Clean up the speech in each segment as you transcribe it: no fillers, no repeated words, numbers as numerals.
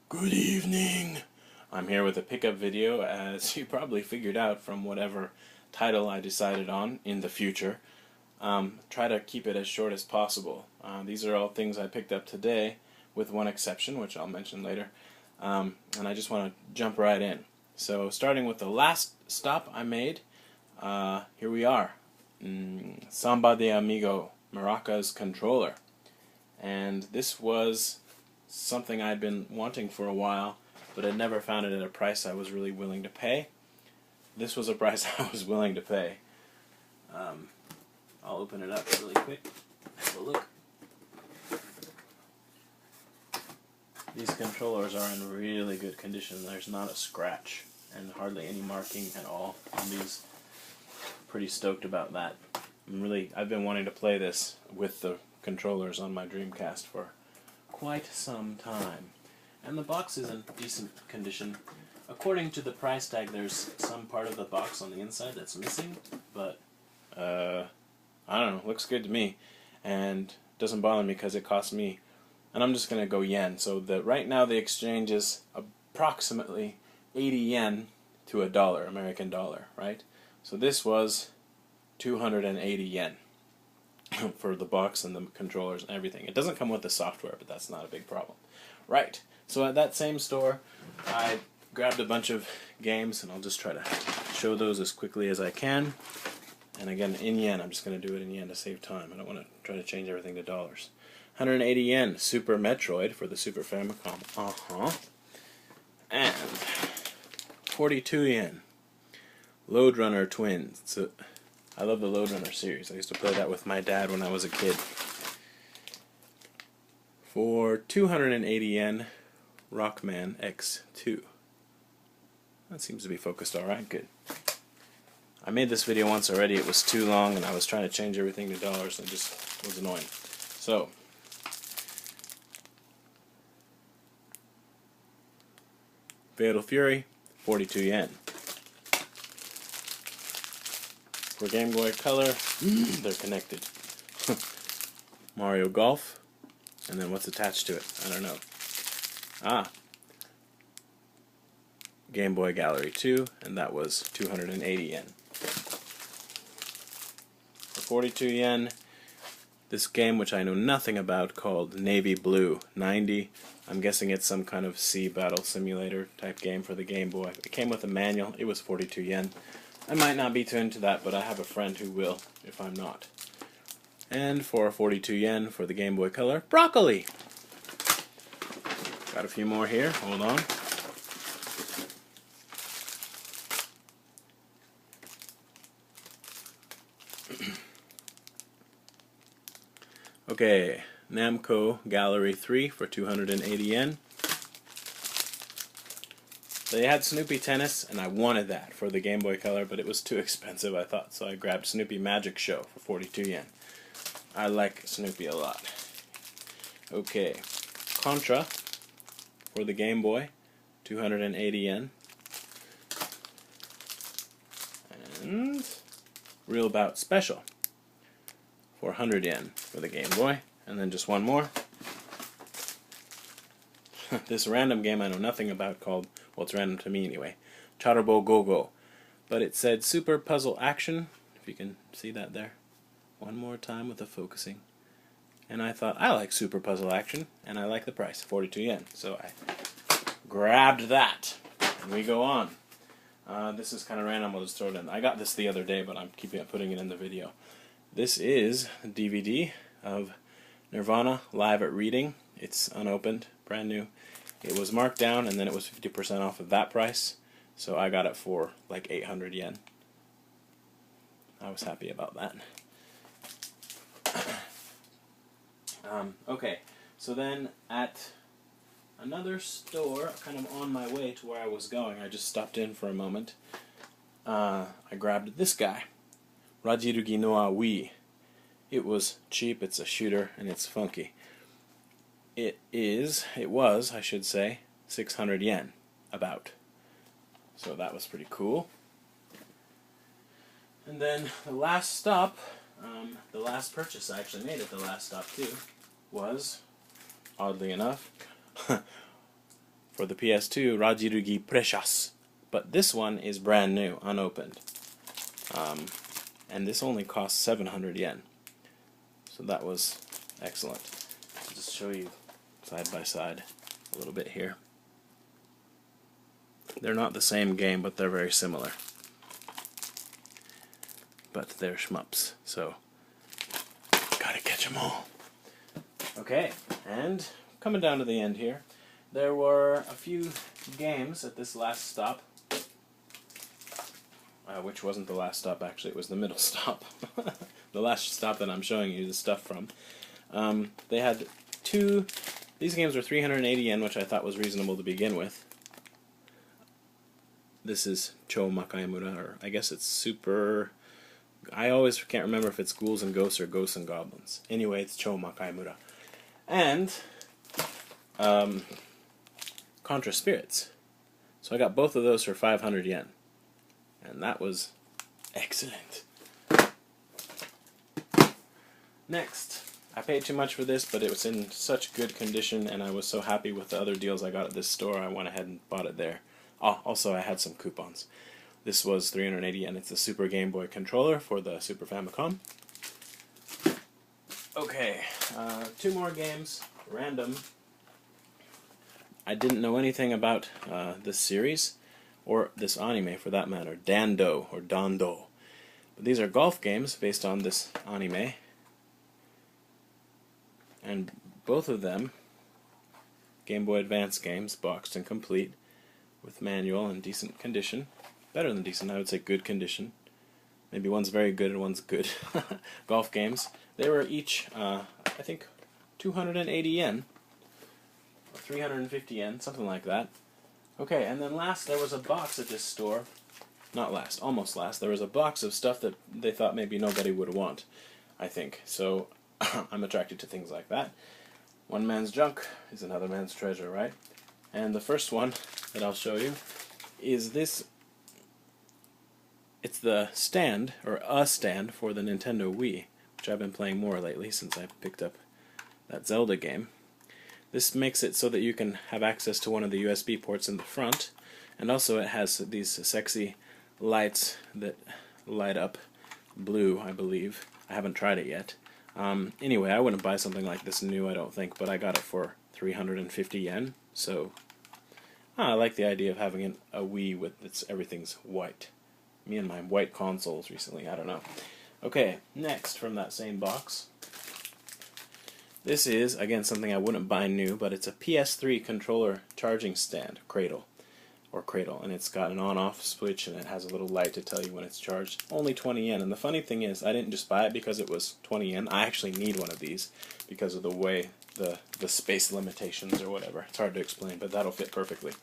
Good evening. I'm here with a pickup video, as you probably figured out from whatever title I decided on in the future. Try to keep it as short as possible. These are all things I picked up today, with one exception, which I'll mention later. And I just want to jump right in. So, starting with the last stop I made, here we are. Samba de Amigo, Maracas controller. And this was something I'd been wanting for a while, but had never found it at a price I was really willing to pay. This was a price I was willing to pay. I'll open it up really quick. Have a look. These controllers are in really good condition. There's not a scratch and hardly any marking at all on these. Pretty stoked about that. I've been wanting to play this with the controllers on my Dreamcast for quite some time. And the box is in decent condition. According to the price tag, there's some part of the box on the inside that's missing, but I don't know, looks good to me, and doesn't bother me because it costs me, and I'm just gonna go yen. So right now the exchange is approximately 80 yen to a dollar, American dollar, right? So this was 280 yen for the box and the controllers and everything. It doesn't come with the software, but that's not a big problem. Right, so at that same store, I grabbed a bunch of games, and I'll just try to show those as quickly as I can. And again, in yen, I'm just going to do it in yen to save time. I don't want to try to change everything to dollars. 180 yen, Super Metroid for the Super Famicom. And 42 yen, Lode Runner Twins. I love the Lode Runner series. I used to play that with my dad when I was a kid. For 280 yen, Rockman X2. That seems to be focused alright, good. I made this video once already, it was too long, and I was trying to change everything to dollars, and it just was annoying. So, Fatal Fury, 42 yen. For Game Boy Color, they're connected. Mario Golf, and then what's attached to it? I don't know. Game Boy Gallery 2, and that was 280 yen. For 42 yen, this game which I know nothing about called Navy Blue 90. I'm guessing it's some kind of sea battle simulator type game for the Game Boy. It came with a manual. It was 42 yen. I might not be too into that, but I have a friend who will, if I'm not. And for 42 yen for the Game Boy Color, Broccoli! Got a few more here, hold on. Okay, Namco Gallery 3 for 280 yen. They had Snoopy Tennis, and I wanted that for the Game Boy Color, but it was too expensive, I thought, so I grabbed Snoopy Magic Show for 42 yen. I like Snoopy a lot. Okay, Contra for the Game Boy, 280 yen. And Real Bout Special for 100 yen for the Game Boy. And then just one more. This random game I know nothing about called, well, it's random to me anyway, Charabo Go-Go. But it said Super Puzzle Action, if you can see that there. One more time with the focusing. And I thought, I like Super Puzzle Action, and I like the price, 42 yen. So I grabbed that, and we go on. This is kind of random, I'll just throw it in. I got this the other day, but I'm putting it in the video. This is a DVD of Nirvana Live at Reading. It's unopened, brand new. It was marked down, and then it was 50% off of that price, so I got it for like 800 yen. I was happy about that. Okay, so then at another store, kind of on my way to where I was going, I just stopped in for a moment. I grabbed this guy, Rajirugi no Wii. It was cheap, it's a shooter, and it's funky. It was, I should say, 600 yen, about. So that was pretty cool. And then the last stop, the last purchase I actually made at the last stop too, was, oddly enough, for the PS2, Rajirugi Precious. But this one is brand new, unopened. And this only costs 700 yen. So that was excellent. I'll just show you side by side a little bit here. They're not the same game, but they're very similar. But they're shmups, so gotta catch them all. Okay, and coming down to the end here, there were a few games at this last stop, which wasn't the last stop actually, it was the middle stop. The last stop that I'm showing you the stuff from. They had these games were 380 yen, which I thought was reasonable to begin with. This is Cho Makaimura, or I guess it's Super... I always can't remember if it's Ghouls and Ghosts or Ghosts and Goblins. Anyway, it's Cho Makaimura. And Contra Spirits. So I got both of those for 500 yen. And that was excellent. Next, I paid too much for this, but it was in such good condition, and I was so happy with the other deals I got at this store, I went ahead and bought it there. Oh, also, I had some coupons. This was 380 yen. It's a Super Game Boy controller for the Super Famicom. Okay, 2 more games, random. I didn't know anything about this series, or this anime for that matter, Dando, or Dando. But these are golf games based on this anime. And both of them, Game Boy Advance games, boxed and complete, with manual and decent condition. Better than decent, I would say good condition. Maybe one's very good and one's good. Golf games. They were each, I think, 280 yen. Or 350 yen, something like that. Okay, and then last, there was a box at this store. Not last, almost last. There was a box of stuff that they thought maybe nobody would want, I think. So, I'm attracted to things like that. One man's junk is another man's treasure, right? And the first one that I'll show you is this. It's the stand, or a stand, for the Nintendo Wii, which I've been playing more lately since I picked up that Zelda game. This makes it so that you can have access to one of the USB ports in the front, and also it has these sexy lights that light up blue, I believe. I haven't tried it yet. Anyway, I wouldn't buy something like this new, I don't think, but I got it for 350 yen, so I like the idea of having a Wii with everything's white. Me and my white consoles recently, I don't know. Okay, next from that same box. This is, again, something I wouldn't buy new, but it's a PS3 controller charging stand, cradle, and it's got an on-off switch, and it has a little light to tell you when it's charged. Only 20 yen, and the funny thing is, I didn't just buy it because it was 20 yen. I actually need one of these because of the way, the space limitations or whatever. It's hard to explain, but that'll fit perfectly.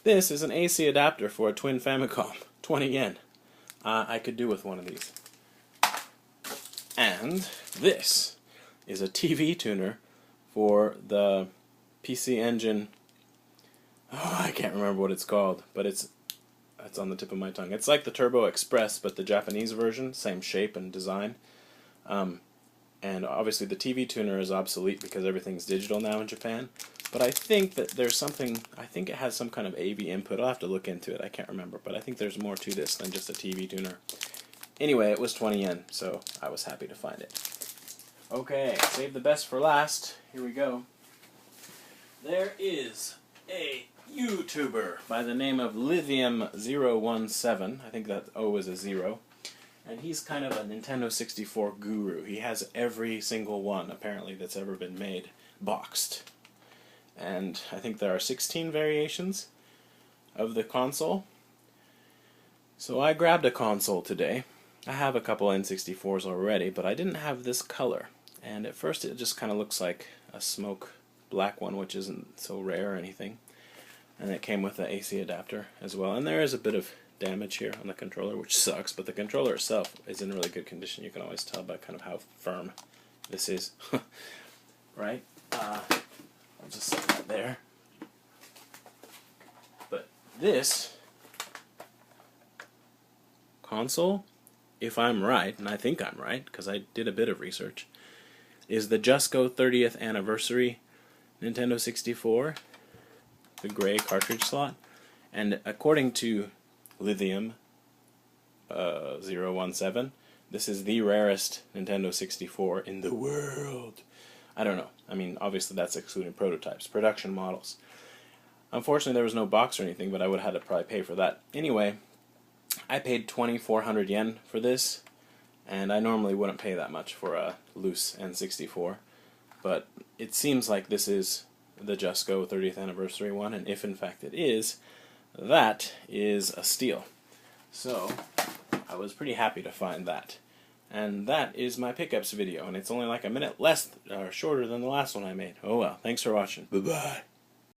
This is an AC adapter for a twin Famicom. 20 yen. I could do with one of these. And this is a TV tuner for the PC Engine. Oh, I can't remember what it's called, but it's on the tip of my tongue. It's like the Turbo Express, but the Japanese version, same shape and design. And obviously the TV tuner is obsolete because everything's digital now in Japan. But I think that there's something, I think it has some kind of AV input. I'll have to look into it, I can't remember. But I think there's more to this than just a TV tuner. Anyway, it was 20 yen, so I was happy to find it. Okay, save the best for last. Here we go. There is a YouTuber by the name of Lithium017. I think that O is a 0. And he's kind of a Nintendo 64 guru. He has every single one, apparently, that's ever been made boxed. And I think there are 16 variations of the console. So I grabbed a console today. I have a couple N64s already, but I didn't have this color. And at first it just kind of looks like a smoke black one, which isn't so rare or anything. And it came with the AC adapter as well. And there is a bit of damage here on the controller, which sucks, but the controller itself is in really good condition. You can always tell by kind of how firm this is. Right? I'll just set that there. But this console, if I'm right, and I think I'm right, because I did a bit of research, is the Just Go 30th Anniversary Nintendo 64. the gray cartridge slot. And according to Lithium 017, this is the rarest Nintendo 64 in the world. I don't know. I mean, obviously that's excluding prototypes, production models. Unfortunately, there was no box or anything, but I would have had to probably pay for that. Anyway, I paid 2,400 yen for this, and I normally wouldn't pay that much for a loose N64, but it seems like this is the Just Go 30th anniversary one, and if in fact it is, that is a steal. So, I was pretty happy to find that. And that is my pickups video, and it's only like a minute less or shorter than the last one I made. Oh well, thanks for watching. Bye-bye.